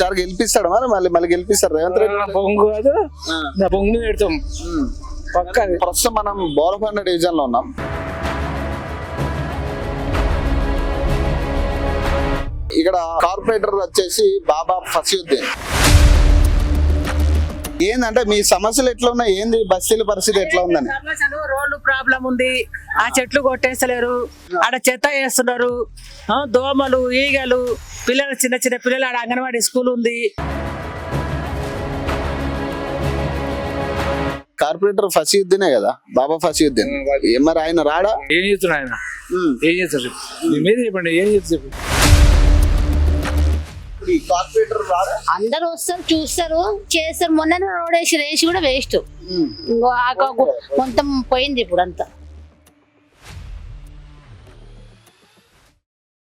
ఈసారి గెలిపిస్తాడు మరి మళ్ళీ గెలిపిస్తారు రేవంత్ రెడ్డి పొంగు కాదు నా పొంగు పెడతాం పక్కా. ప్రస్తుతం మనం బోరకొండ డివిజన్ లో ఉన్నాం. ఇక్కడ కార్పొరేటర్ వచ్చేసి బాబా ఫసీయుద్దీన్. ఏందంటే మీ సమస్యలు ఎట్లా ఉన్నాయి, ఏంది బస్తీల పరిస్థితి ఎట్లా ఉందని? రోడ్డు ప్రాబ్లం ఉంది, ఆ చెట్లు కొట్టేస్తలేరు, ఆడ చెత్త వేస్తున్నారు, దోమలు ఈగలు, పిల్లలు చిన్న చిన్న పిల్లలు, ఆడ అంగన్వాడీ స్కూల్ ఉంది. కార్పొరేటర్ ఫసీయుద్దీనే కదా, బాబా ఫసీయుద్దీన్. మరి ఆయన రాడా? ఏం చేస్తున్నా ఆయన, ఏం చేస్తారు మీద చెప్పండి, ఏం చేస్తారు? కార్పొరేటర్ రాడా? అందరు వస్తారు, చూస్తారు, చేస్తారు. మొన్న రోడ్ వేసి కూడా వేస్ట్, మొత్తం పోయింది ఇప్పుడు అంతా.